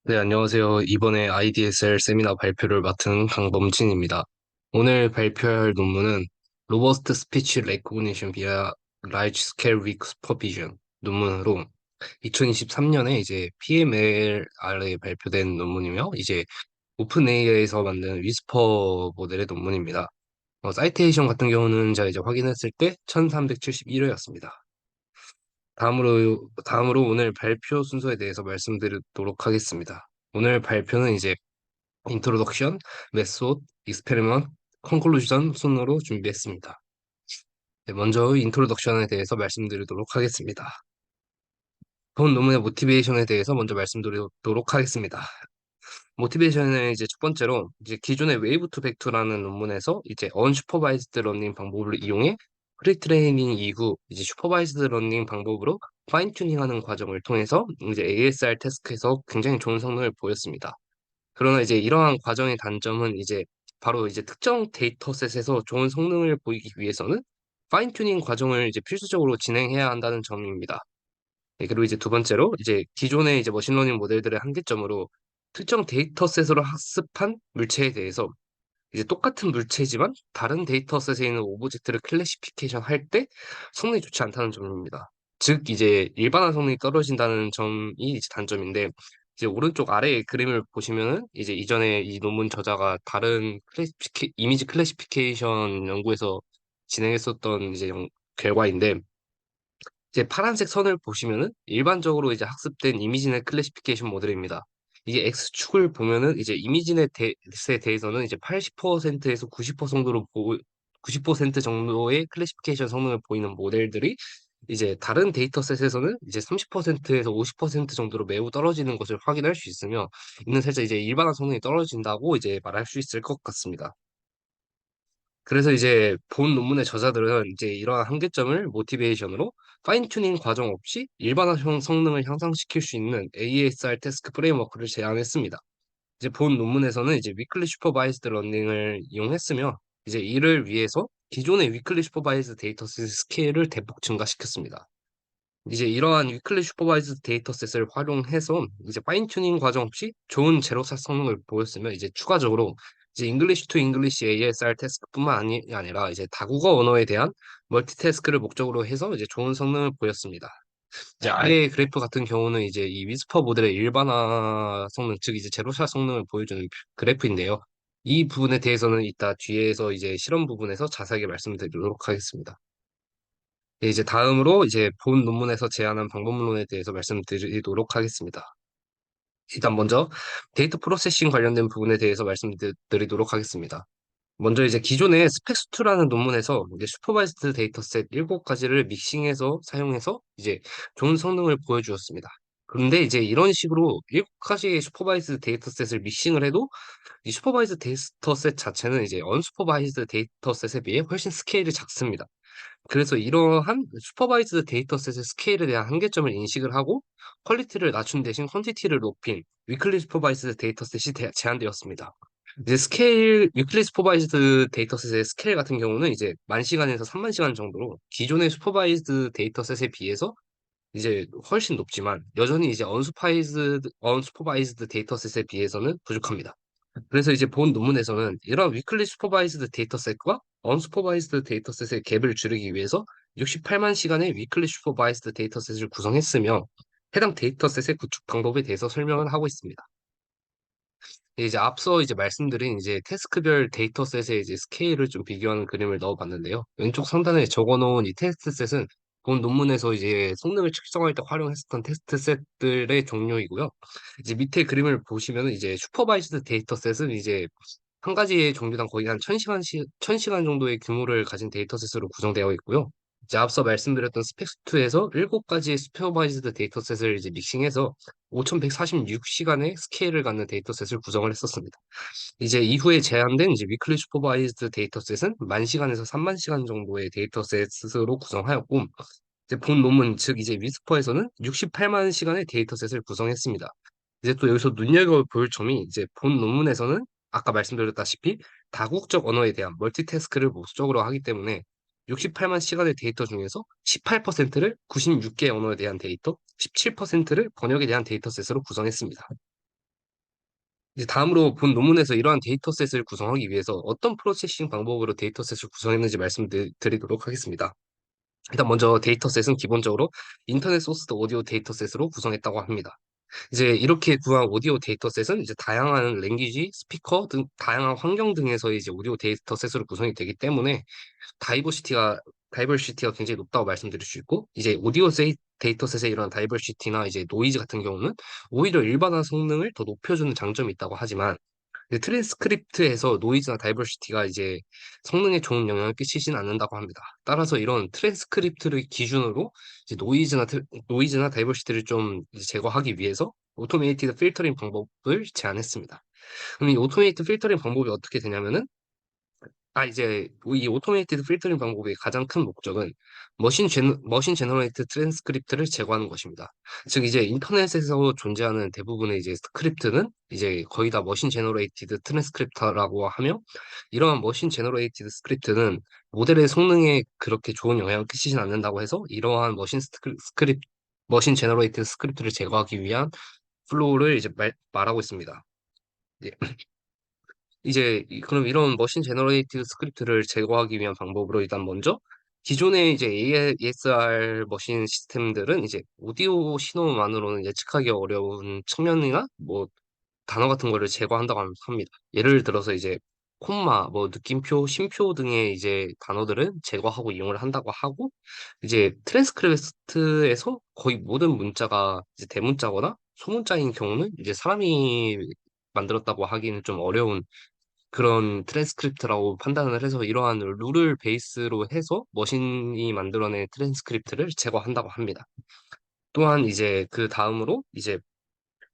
네, 안녕하세요. 이번에 IDSL 세미나 발표를 맡은 강범진입니다. 오늘 발표할 논문은 Robust Speech Recognition via Large Scale Weak Supervision 논문으로 2023년에 이제 PMLR에 발표된 논문이며 이제 오픈AI에서 만든 위스퍼 모델의 논문입니다. 사이테이션 같은 경우는 제가 이제 확인했을 때 1371회였습니다. 다음으로 오늘 발표 순서에 대해서 말씀드리도록 하겠습니다. 오늘 발표는 이제 인트로덕션, 메소드, 익스페리먼트, 컨클루전 순으로 준비했습니다. 네, 먼저 인트로덕션에 대해서 말씀드리도록 하겠습니다. 본 논문의 모티베이션에 대해서 먼저 말씀드리도록 하겠습니다. 모티베이션은 이제 첫 번째로 이제 기존의 웨이브 투 벡터라는 논문에서 이제 언슈퍼바이즈드 러닝 방법을 이용해 프리트레이닝 이후 이제 슈퍼바이즈드 러닝 방법으로 파인 튜닝하는 과정을 통해서 이제 ASR 태스크에서 굉장히 좋은 성능을 보였습니다. 그러나 이제 이러한 과정의 단점은 이제 바로 이제 특정 데이터셋에서 좋은 성능을 보이기 위해서는 파인 튜닝 과정을 이제 필수적으로 진행해야 한다는 점입니다. 네, 그리고 이제 두 번째로 이제 기존의 이제 머신러닝 모델들의 한계점으로 특정 데이터셋으로 학습한 물체에 대해서 이제 똑같은 물체지만 다른 데이터셋에 있는 오브젝트를 클래시피케이션 할 때 성능이 좋지 않다는 점입니다. 즉 이제 일반화 성능이 떨어진다는 점이 이제 단점인데 이제 오른쪽 아래 그림을 보시면은 이제 이전에 이 논문 저자가 다른 이미지 클래시피케이션 연구에서 진행했었던 이제 결과인데 이제 파란색 선을 보시면은 일반적으로 이제 학습된 이미지넷 클래시피케이션 모델입니다. 이게 X축을 보면은 이제 이미지넷에 대해서는 이제 80%에서 90% 정도로 90% 정도의 클래시피케이션 성능을 보이는 모델들이 이제 다른 데이터셋에서는 이제 30%에서 50% 정도로 매우 떨어지는 것을 확인할 수 있으며 이는 살짝 이제 일반화 성능이 떨어진다고 이제 말할 수 있을 것 같습니다. 그래서 이제 본 논문의 저자들은 이제 이러한 한계점을 모티베이션으로 파인 튜닝 과정 없이 일반화형 성능을 향상시킬 수 있는 ASR 태스크 프레임워크를 제안했습니다. 이제 본 논문에서는 이제 위클리 슈퍼바이즈드 러닝을 이용했으며 이제 이를 위해서 기존의 위클리 슈퍼바이즈드 데이터셋 스케일을 대폭 증가시켰습니다. 이제 이러한 위클리 슈퍼바이즈드 데이터셋을 활용해서 이제 파인 튜닝 과정 없이 좋은 제로샷 성능을 보였으며 이제 추가적으로 이제 잉글리시 투 잉글리시 ASR 태스크뿐만 아니라 이제 다국어 언어에 대한 멀티태스크를 목적으로 해서 이제 좋은 성능을 보였습니다. 이제 아래 그래프 같은 경우는 이제 이 위스퍼 모델의 일반화 성능, 즉 이제 제로샷 성능을 보여주는 그래프인데요. 이 부분에 대해서는 이따 뒤에서 이제 실험 부분에서 자세하게 말씀드리도록 하겠습니다. 네, 이제 다음으로 이제 본 논문에서 제안한 방법론에 대해서 말씀드리도록 하겠습니다. 일단 먼저 데이터 프로세싱 관련된 부분에 대해서 말씀드리도록 하겠습니다. 먼저 이제 기존의 스펙스2라는 논문에서 이제 슈퍼바이즈드 데이터셋 7가지를 믹싱해서 사용해서 이제 좋은 성능을 보여주었습니다. 그런데 이제 이런 식으로 7가지의 슈퍼바이즈드 데이터셋을 믹싱을 해도 이 슈퍼바이즈드 데이터셋 자체는 이제 언슈퍼바이즈드 데이터셋에 비해 훨씬 스케일이 작습니다. 그래서 이러한 슈퍼바이즈드 데이터셋의 스케일에 대한 한계점을 인식을 하고 퀄리티를 낮춘 대신 퀀티티를 높인 위클리 슈퍼바이즈드 데이터셋이 제한되었습니다. 이제 위클리 슈퍼바이즈드 데이터셋의 스케일 같은 경우는 이제 10,000시간에서 30,000시간 정도로 기존의 슈퍼바이즈드 데이터셋에 비해서 이제 훨씬 높지만 여전히 이제 언슈퍼바이즈드 데이터셋에 비해서는 부족합니다. 그래서 이제 본 논문에서는 이런 위클리 슈퍼바이즈드 데이터셋과 언슈퍼바이즈드 데이터셋의 갭을 줄이기 위해서 68만 시간의 위클리 슈퍼바이즈드 데이터셋을 구성했으며 해당 데이터셋의 구축 방법에 대해서 설명을 하고 있습니다. 이제 앞서 이제 말씀드린 이제 태스크별 데이터셋의 이제 스케일을 좀 비교하는 그림을 넣어봤는데요. 왼쪽 상단에 적어놓은 이 테스트셋은 본 논문에서 이제 성능을 측정할 때 활용했었던 테스트셋들의 종류이고요. 이제 밑에 그림을 보시면은 이제 슈퍼바이즈드 데이터셋은 이제 한 가지의 종류당 거의 한 1000시간 정도의 규모를 가진 데이터셋으로 구성되어 있고요. 이제 앞서 말씀드렸던 스펙스2에서 7가지의 슈퍼바이즈드 데이터셋을 이제 믹싱해서 5146시간의 스케일을 갖는 데이터셋을 구성을 했었습니다. 이제 이후에 제한된 이제 위클리 슈퍼바이즈드 데이터셋은 10,000시간에서 30,000시간 정도의 데이터셋으로 구성하였고, 이제 본 논문, 즉 이제 위스퍼에서는 68만 시간의 데이터셋을 구성했습니다. 이제 또 여기서 눈여겨볼 점이 이제 본 논문에서는 아까 말씀드렸다시피 다국적 언어에 대한 멀티태스크를 목적으로 하기 때문에 68만 시간의 데이터 중에서 18%를 96개 언어에 대한 데이터, 17%를 번역에 대한 데이터셋으로 구성했습니다. 이제 다음으로 본 논문에서 이러한 데이터셋을 구성하기 위해서 어떤 프로세싱 방법으로 데이터셋을 구성했는지 말씀드리도록 하겠습니다. 일단 먼저 데이터셋은 기본적으로 인터넷 소스드 오디오 데이터셋으로 구성했다고 합니다. 이제 이렇게 구한 오디오 데이터셋은 이제 다양한 랭귀지, 스피커 등 다양한 환경 등에서 이제 오디오 데이터셋으로 구성이 되기 때문에 다이버시티가 다이버시티가 굉장히 높다고 말씀드릴 수 있고 이제 데이터셋의 이런 다이버시티나 이제 노이즈 같은 경우는 오히려 일반화 성능을 더 높여주는 장점이 있다고 하지만 이제 트랜스크립트에서 노이즈나 다이버시티가 이제 성능에 좋은 영향을 끼치진 않는다고 합니다. 따라서 이런 트랜스크립트를 기준으로 이제 노이즈나 다이버시티를 좀 이제 제거하기 위해서 오토메이티드 필터링 방법을 제안했습니다. 그럼 이 오토메이티드 필터링 방법이 어떻게 되냐면은 이제 이 오토메이티드 필터링 방법의 가장 큰 목적은 머신 제너레이트 트랜스크립트를 제거하는 것입니다. 즉 이제 인터넷에서 존재하는 대부분의 이제 스크립트는 이제 거의 다 머신 제너레이티드 트랜스크립터라고 하며 이러한 머신 제너레이티드 스크립트는 모델의 성능에 그렇게 좋은 영향을 끼치진 않는다고 해서 이러한 머신 제너레이티드 스크립트를 제거하기 위한 플로우를 이제 말하고 있습니다. 예. 이제 그럼 이런 머신 제너레이티드 스크립트를 제거하기 위한 방법으로 일단 먼저 기존의 이제 ASR 머신 시스템들은 이제 오디오 신호만으로는 예측하기 어려운 측면이나 뭐 단어 같은 거를 제거한다고 합니다. 예를 들어서 이제 콤마, 뭐 느낌표, 쉼표 등의 이제 단어들은 제거하고 이용을 한다고 하고 이제 트랜스크립트에서 거의 모든 문자가 이제 대문자거나 소문자인 경우는 이제 사람이 만들었다고 하기는 좀 어려운 그런 트랜스크립트라고 판단을 해서 이러한 룰을 베이스로 해서 머신이 만들어낸 트랜스크립트를 제거한다고 합니다. 또한 이제 그 다음으로 이제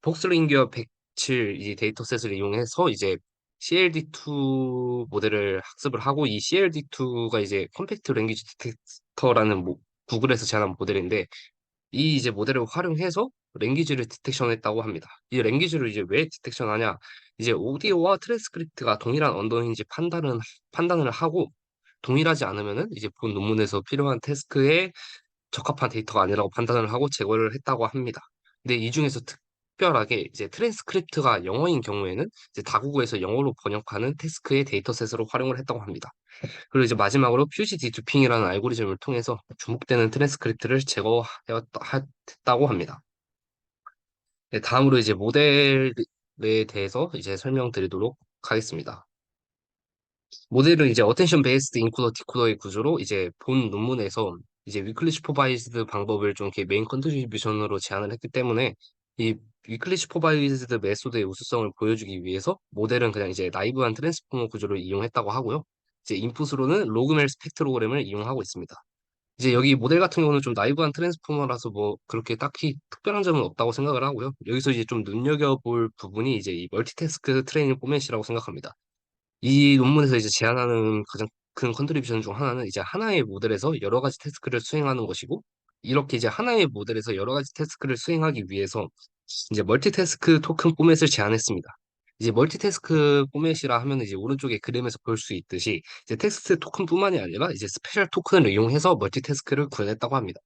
폭스링기어 107 이 데이터셋을 이용해서 이제 CLD2 모델을 학습을 하고 이 CLD2가 이제 컴팩트 랭귀지 디텍터라는 구글에서 제안한 모델인데 이 이제 모델을 활용해서 랭귀지를 디텍션했다고 합니다. 이 랭귀지를 이제 왜 디텍션하냐? 이제 오디오와 트랜스크립트가 동일한 언어인지 판단을 하고 동일하지 않으면은 이제 본 논문에서 필요한 태스크에 적합한 데이터가 아니라고 판단을 하고 제거를 했다고 합니다. 근데 이 중에서 특별하게 이제 트랜스크립트가 영어인 경우에는 이제 다국어에서 영어로 번역하는 태스크의 데이터셋으로 활용을 했다고 합니다. 그리고 이제 마지막으로 퓨지 디투핑이라는 알고리즘을 통해서 중복되는 트랜스크립트를 제거했다고 합니다. 네, 다음으로 이제 모델에 대해서 이제 설명드리도록 하겠습니다. 모델은 이제 어텐션 베이스드 인코더 디코더의 구조로 이제 본 논문에서 이제 위클리 슈퍼바이즈드 방법을 좀 이렇게 메인 컨트리뷰션으로 제안을 했기 때문에 이 위클리 슈퍼바이즈드 메소드의 우수성을 보여주기 위해서 모델은 그냥 이제 나이브한 트랜스포머 구조를 이용했다고 하고요. 이제 인풋으로는 로그멜 스펙트로그램을 이용하고 있습니다. 이제 여기 모델 같은 경우는 좀 나이브한 트랜스포머라서 뭐 그렇게 딱히 특별한 점은 없다고 생각을 하고요. 여기서 이제 좀 눈여겨볼 부분이 이제 이 멀티태스크 트레이닝 포맷이라고 생각합니다. 이 논문에서 이제 제안하는 가장 큰 컨트리뷰션 중 하나는 이제 하나의 모델에서 여러 가지 태스크를 수행하는 것이고 이렇게 이제 하나의 모델에서 여러 가지 태스크를 수행하기 위해서 이제 멀티태스크 토큰 포맷을 제안했습니다. 이제 멀티태스크 포맷이라 하면 이제 오른쪽에 그림에서 볼 수 있듯이 이제 텍스트 토큰뿐만이 아니라 이제 스페셜 토큰을 이용해서 멀티태스크를 구현했다고 합니다.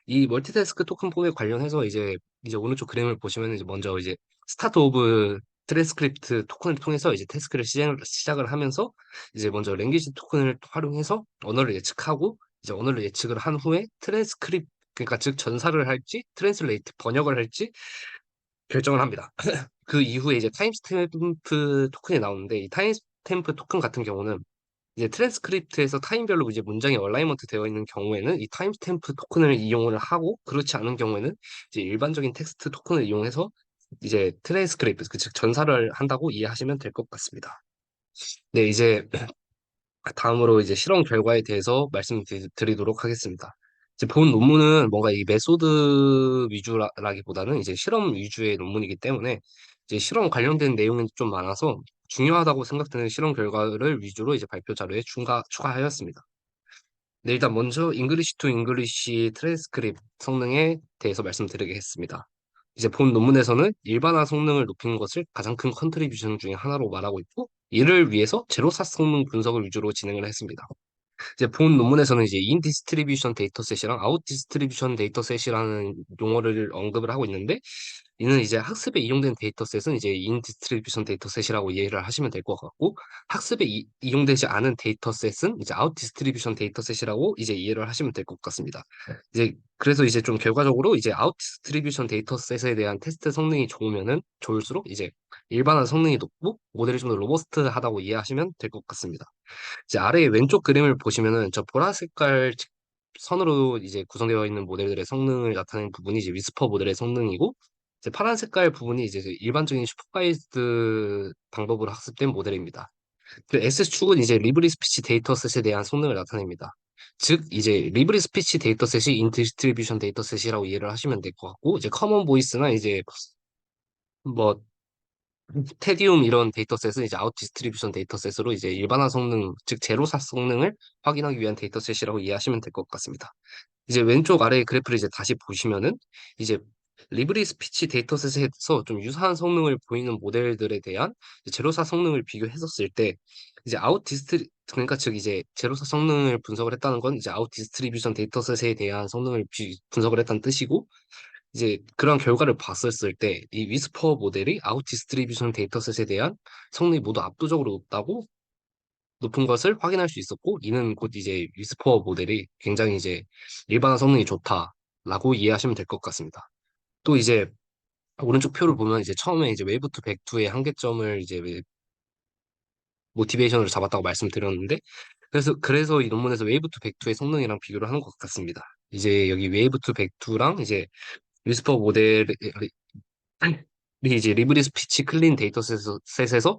이 멀티태스크 토큰 폼에 관련해서 이제 오른쪽 그림을 보시면 이제 먼저 이제 스타트 오브 트랜스크립트 토큰을 통해서 이제 태스크를 시작을 하면서 이제 먼저 랭귀지 토큰을 활용해서 언어를 예측하고 이제 언어를 예측을 한 후에 그러니까 즉 전사를 할지 트랜슬레이트 번역을 할지 결정을 합니다. 그 이후에 이제 타임스탬프 토큰이 나오는데 이 타임스탬프 토큰 같은 경우는 이제 트랜스크립트에서 타임별로 이제 문장이 얼라이먼트 되어 있는 경우에는 이 타임스탬프 토큰을 이용을 하고 그렇지 않은 경우에는 이제 일반적인 텍스트 토큰을 이용해서 이제 트랜스크립트 즉 전사를 한다고 이해하시면 될 것 같습니다. 네, 이제 다음으로 이제 실험 결과에 대해서 말씀드리도록 하겠습니다. 이제 본 논문은 뭔가 이 메소드 위주라기보다는 이제 실험 위주의 논문이기 때문에 이제 실험 관련된 내용이 좀 많아서 중요하다고 생각되는 실험 결과를 위주로 이제 발표 자료에 추가하였습니다. 네, 일단 먼저 잉글리시 투 잉글리시 트랜스크립트 성능에 대해서 말씀드리겠습니다. 이제 본 논문에서는 일반화 성능을 높이는 것을 가장 큰 컨트리뷰션 중에 하나로 말하고 있고, 이를 위해서 제로사 성능 분석을 위주로 진행을 했습니다. 이제 본 논문에서는 이제 인 디스트리뷰션 데이터셋이랑 아웃 디스트리뷰션 데이터셋이라는 용어를 언급을 하고 있는데, 이는 이제 학습에 이용된 데이터셋은 이제 인 디스트리뷰션 데이터셋이라고 이해를 하시면 될 것 같고, 학습에 이용되지 않은 데이터셋은 이제 아웃 디스트리뷰션 데이터셋이라고 이제 이해를 하시면 될 것 같습니다. 이제 그래서 이제 좀 결과적으로 이제 아웃 디스트리뷰션 데이터셋에 대한 테스트 성능이 좋으면은 좋을수록 이제 일반화 성능이 높고 모델이 좀 더 로버스트하다고 이해하시면 될 것 같습니다. 이제 아래 왼쪽 그림을 보시면은 저 보라 색깔 선으로 이제 구성되어 있는 모델들의 성능을 나타내는 부분이 이제 위스퍼 모델의 성능이고, 이제 파란 색깔 부분이 이제 그 일반적인 슈퍼바이즈드 방법으로 학습된 모델입니다. 그 S축은 이제 리브리 스피치 데이터셋에 대한 성능을 나타냅니다. 즉 이제 리브리 스피치 데이터셋이 인 디스트리뷰션 데이터셋이라고 이해를 하시면 될 것 같고, 이제 커먼 보이스나 이제 뭐 테디움 이런 데이터셋은 이제 아웃 디스트리뷰션 데이터셋으로 이제 일반화 성능, 즉 제로사 성능을 확인하기 위한 데이터셋이라고 이해하시면 될 것 같습니다. 이제 왼쪽 아래 그래프를 이제 다시 보시면은 이제 리브리 스피치 데이터셋에서 좀 유사한 성능을 보이는 모델들에 대한 이제 제로사 성능을 비교했었을 때 이제 아웃 디스트리 그러니까 즉 이제 제로사 성능을 분석을 했다는 건 이제 아웃 디스트리뷰션 데이터셋에 대한 성능을 분석을 했다는 뜻이고, 이제 그런 결과를 봤었을 때 이 위스퍼 모델이 아웃 디스트리뷰션 데이터셋에 대한 성능이 모두 압도적으로 높은 것을 확인할 수 있었고, 이는 곧 이제 위스퍼 모델이 굉장히 이제 일반화 성능이 좋다라고 이해하시면 될 것 같습니다. 또 이제 오른쪽 표를 보면 이제 처음에 이제 웨이브 투 백투의 한계점을 이제 모티베이션으로 잡았다고 말씀드렸는데, 그래서 이 논문에서 웨이브 투 백투의 성능이랑 비교를 하는 것 같습니다. 이제 여기 웨이브 투 백투랑 이제 위스퍼 모델이 이제 리브리 스피치 클린 데이터셋에서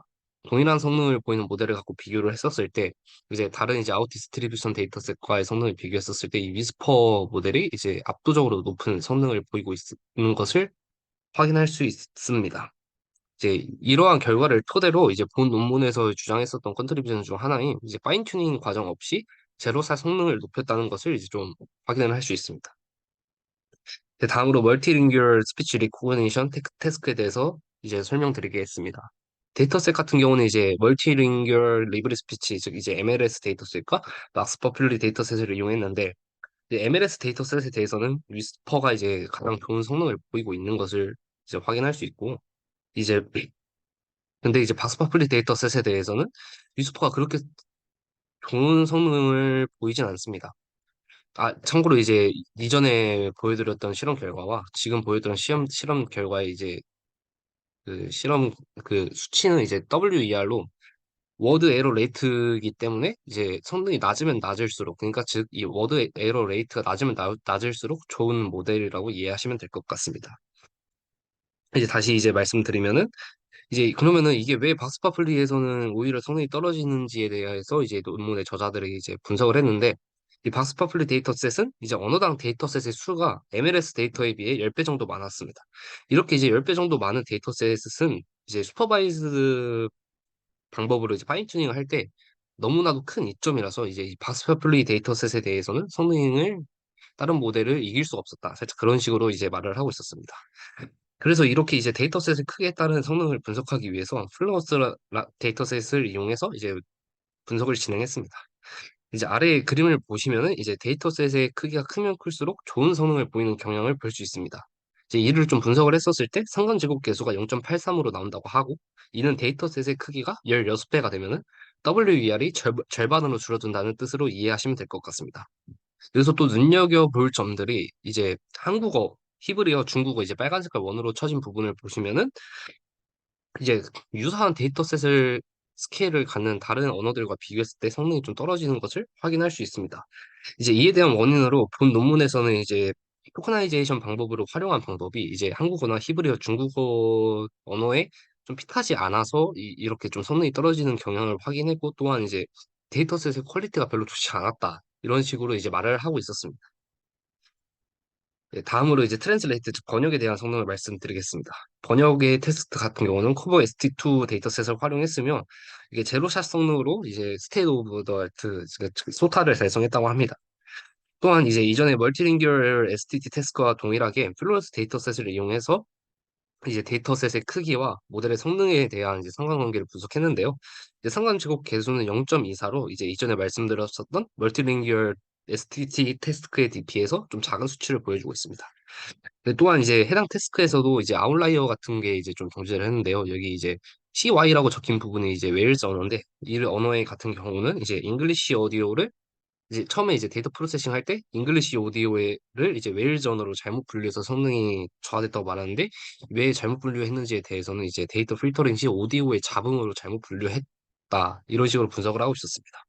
동일한 성능을 보이는 모델을 갖고 비교를 했었을 때, 이제 다른 이제 아웃 디스트리뷰션 데이터셋과의 성능을 비교했었을 때 이 위스퍼 모델이 이제 압도적으로 높은 성능을 보이고 있는 것을 확인할 수 있습니다. 이제 이러한 결과를 토대로 이제 본 논문에서 주장했었던 컨트리뷰션 중 하나인 이제 파인 튜닝 과정 없이 제로사 성능을 높였다는 것을 이제 좀 확인을 할 수 있습니다. 다음으로 멀티링규얼 스피치 리코그니션 태스크에 대해서 이제 설명드리겠습니다. 데이터셋 같은 경우는 이제 멀티링규얼 리브리 스피치, 즉 이제 MLS 데이터셋과 막스 퍼플리 데이터셋을 이용했는데, 이제 MLS 데이터셋에 대해서는 위스퍼가 이제 가장 좋은 성능을 보이고 있는 것을 이제 확인할 수 있고, 이제 근데 이제 박스 퍼플리 데이터셋에 대해서는 위스퍼가 그렇게 좋은 성능을 보이진 않습니다. 참고로 이제 이전에 보여드렸던 실험 결과와 지금 보여드린 실험 결과의 이제 그 실험 그 수치는 이제 WER로 워드 에러 레이트이기 때문에 이제 성능이 낮으면 낮을수록, 그러니까 즉 이 워드 에러 레이트가 낮으면 낮을수록 좋은 모델이라고 이해하시면 될 것 같습니다. 이제 다시 이제 말씀드리면은 이제 그러면은 이게 왜 박스파플리에서는 오히려 성능이 떨어지는지에 대해서 이제 논문의 저자들이 이제 분석을 했는데, 이 박스파플리 데이터셋은 이제 언어당 데이터셋의 수가 MLS 데이터에 비해 10배 정도 많았습니다. 이렇게 이제 10배 정도 많은 데이터셋은 이제 슈퍼바이즈 방법으로 이제 파인 튜닝을 할 때 너무나도 큰 이점이라서 이제 이 박스파플리 데이터셋에 대해서는 성능을 다른 모델을 이길 수 없었다. 살짝 그런 식으로 이제 말을 하고 있었습니다. 그래서 이렇게 이제 데이터셋의 크기에 따른 성능을 분석하기 위해서 플러스 데이터셋을 이용해서 이제 분석을 진행했습니다. 이제 아래 그림을 보시면은 이제 데이터셋의 크기가 크면 클수록 좋은 성능을 보이는 경향을 볼 수 있습니다. 이제 이를 좀 분석을 했었을 때 상관제곱 계수가 0.83으로 나온다고 하고, 이는 데이터셋의 크기가 16배가 되면은 WER이 절반으로 줄어든다는 뜻으로 이해하시면 될 것 같습니다. 그래서 또 눈여겨볼 점들이 이제 한국어, 히브리어, 중국어 이제 빨간 색깔 원으로 쳐진 부분을 보시면은 이제 유사한 데이터셋을 스케일을 갖는 다른 언어들과 비교했을 때 성능이 좀 떨어지는 것을 확인할 수 있습니다. 이제 이에 대한 원인으로 본 논문에서는 이제 토커나이제이션 방법으로 활용한 방법이 이제 한국어나 히브리어, 중국어 언어에 좀 핏하지 않아서 이렇게 좀 성능이 떨어지는 경향을 확인했고, 또한 이제 데이터셋의 퀄리티가 별로 좋지 않았다. 이런 식으로 이제 말을 하고 있었습니다. 네, 다음으로 이제 트랜슬레이트, 즉 번역에 대한 성능을 말씀드리겠습니다. 번역의 테스트 같은 경우는 커버 ST2 데이터셋을 활용했으며, 이게 제로샷 성능으로 이제 스테이트 오브 더 아트, 소타를 달성했다고 합니다. 또한 이제 이전에 멀티링규얼 STT 태스크와 동일하게 플루런스 데이터셋을 이용해서 이제 데이터셋의 크기와 모델의 성능에 대한 이제 상관관계를 분석했는데요. 이제 상관제곱 계수는 0.24로 이제 이전에 말씀드렸었던 멀티링규얼 STT 테스크에 비해서 좀 작은 수치를 보여주고 있습니다. 근데 또한 이제 해당 태스크에서도 이제 아웃라이어 같은 게 이제 좀 정제를 했는데요. 여기 이제 CY라고 적힌 부분이 이제 웨일즈 언어인데 이 언어의 같은 경우는 이제 잉글리시 오디오를 이제 처음에 이제 데이터 프로세싱 할 때 잉글리시 오디오를 이제 웨일즈 언어로 잘못 분류해서 성능이 저하됐다고 말하는데 왜 잘못 분류했는지에 대해서는 이제 데이터 필터링 시 오디오의 잡음으로 잘못 분류했다 이런 식으로 분석을 하고 있었습니다.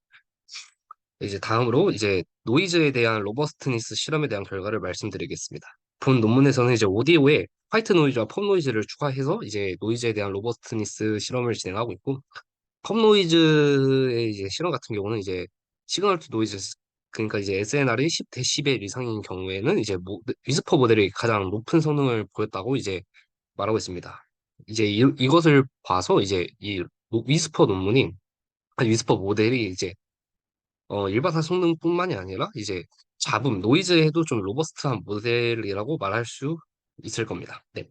이제 다음으로 이제 노이즈에 대한 로버스트니스 실험에 대한 결과를 말씀드리겠습니다. 본 논문에서는 이제 오디오에 화이트 노이즈와 팝 노이즈를 추가해서 이제 노이즈에 대한 로버스트니스 실험을 진행하고 있고 팝 노이즈의 이제 실험 같은 경우는 이제 시그널 투 노이즈 그러니까 이제 SNR이 10데시벨 이상인 경우에는 이제 위스퍼 모델이 가장 높은 성능을 보였다고 이제 말하고 있습니다. 이제 이것을 봐서 이제 이 위스퍼 논문이 아니, 위스퍼 모델이 이제 일반화 성능뿐만이 아니라 이제 잡음, 노이즈에도 좀 로버스트한 모델이라고 말할 수 있을 겁니다. 네.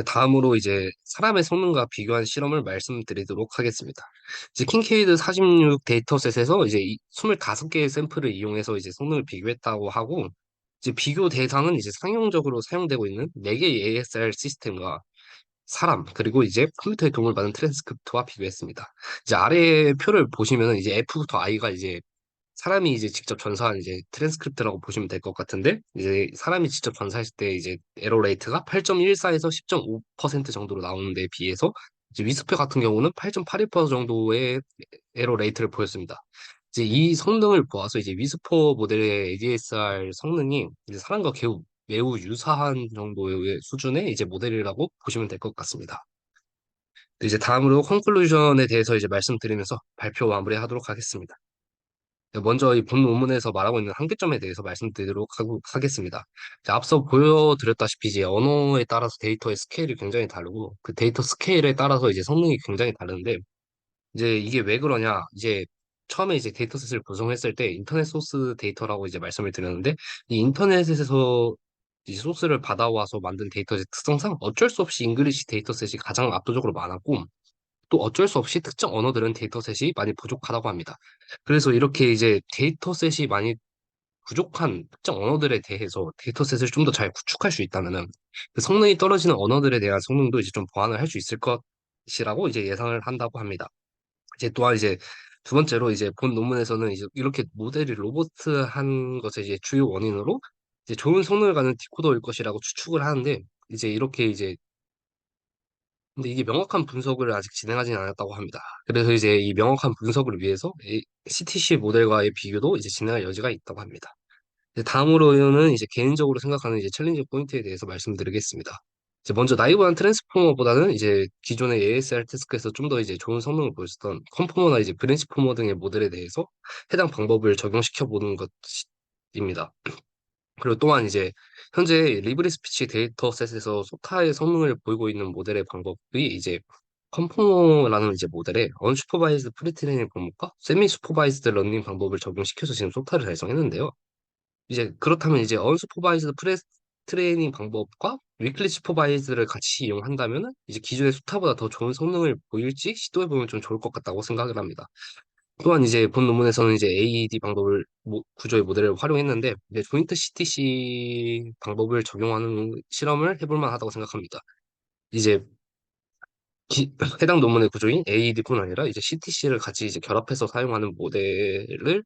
다음으로 이제 사람의 성능과 비교한 실험을 말씀드리도록 하겠습니다. 이제 킹케이드 46 데이터셋에서 이제 25개의 샘플을 이용해서 이제 성능을 비교했다고 하고 이제 비교 대상은 이제 상용적으로 사용되고 있는 4개의 ASR 시스템과 사람 그리고 이제 컴퓨터에 도움을 받는 트랜스크립트와 비교했습니다. 이제 아래 표를 보시면은 이제 F부터 I가 이제 사람이 이제 직접 전사한 이제 트랜스크립트라고 보시면 될 것 같은데 이제 사람이 직접 전사했을 때 이제 에러 레이트가 8.14에서 10.5% 정도로 나오는 데 비해서 이제 위스퍼 같은 경우는 8.81% 정도의 에러 레이트를 보였습니다. 이제 이 성능을 보아서 이제 위스퍼 모델의 ADSR 성능이 이제 사람과 매우 유사한 정도의 수준의 이제 모델이라고 보시면 될 것 같습니다. 이제 다음으로 컨클루전에 대해서 이제 말씀드리면서 발표 마무리하도록 하겠습니다. 먼저 이 본 논문에서 말하고 있는 한계점에 대해서 말씀드리도록 하겠습니다. 이제 앞서 보여드렸다시피 이제 언어에 따라서 데이터의 스케일이 굉장히 다르고 그 데이터 스케일에 따라서 이제 성능이 굉장히 다른데 이제 이게 왜 그러냐 이제 처음에 이제 데이터셋을 구성했을 때 인터넷 소스 데이터라고 이제 말씀을 드렸는데 이 인터넷에서 이 소스를 받아와서 만든 데이터의 특성상 어쩔 수 없이 잉글리시 데이터셋이 가장 압도적으로 많았고 또 어쩔 수 없이 특정 언어들은 데이터셋이 많이 부족하다고 합니다. 그래서 이렇게 이제 데이터셋이 많이 부족한 특정 언어들에 대해서 데이터셋을 좀 더 잘 구축할 수 있다면은 그 성능이 떨어지는 언어들에 대한 성능도 이제 좀 보완을 할 수 있을 것이라고 이제 예상을 한다고 합니다. 이제 또한 이제 두 번째로 이제 본 논문에서는 이제 이렇게 모델이 로버트한 것의 이제 주요 원인으로 이제 좋은 성능을 가는 디코더일 것이라고 추측을 하는데 이제 이렇게 이제 근데 이게 명확한 분석을 아직 진행하진 않았다고 합니다. 그래서 이제 이 명확한 분석을 위해서 이 CTC 모델과의 비교도 이제 진행할 여지가 있다고 합니다. 이제 다음으로는 이제 개인적으로 생각하는 이제 챌린지 포인트에 대해서 말씀드리겠습니다. 이제 먼저 나이브한 트랜스포머보다는 이제 기존의 ASR 태스크에서 좀 더 이제 좋은 성능을 보였었던 컨포머나 이제 브랜치포머 등의 모델에 대해서 해당 방법을 적용시켜 보는 것입니다. 그리고 또한 이제 현재 리브리 스피치 데이터셋에서 소타의 성능을 보이고 있는 모델의 방법이 이제 컨포머라는 이제 모델에 언슈퍼바이즈드 프리트레이닝 방법과 세미 슈퍼바이즈드 러닝 방법을 적용시켜서 지금 소타를 달성했는데요. 이제 그렇다면 이제 언슈퍼바이즈드 트레이닝 방법과 위클리 슈퍼바이즈를 같이 이용한다면은 이제 기존의 소타보다 더 좋은 성능을 보일지 시도해 보면 좀 좋을 것 같다고 생각을 합니다. 또한 이제 본 논문에서는 이제 AED 방법을 구조의 모델을 활용했는데 이제 조인트 CTC 방법을 적용하는 실험을 해볼 만하다고 생각합니다. 이제 해당 논문의 구조인 AED뿐 아니라 이제 CTC를 같이 이제 결합해서 사용하는 모델을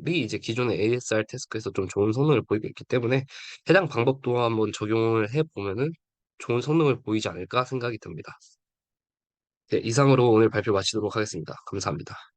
이제 기존의 ASR 태스크에서 좀 좋은 성능을 보이고 있기 때문에 해당 방법도 한번 적용을 해 보면은 좋은 성능을 보이지 않을까 생각이 듭니다. 네, 이상으로 오늘 발표 마치도록 하겠습니다. 감사합니다.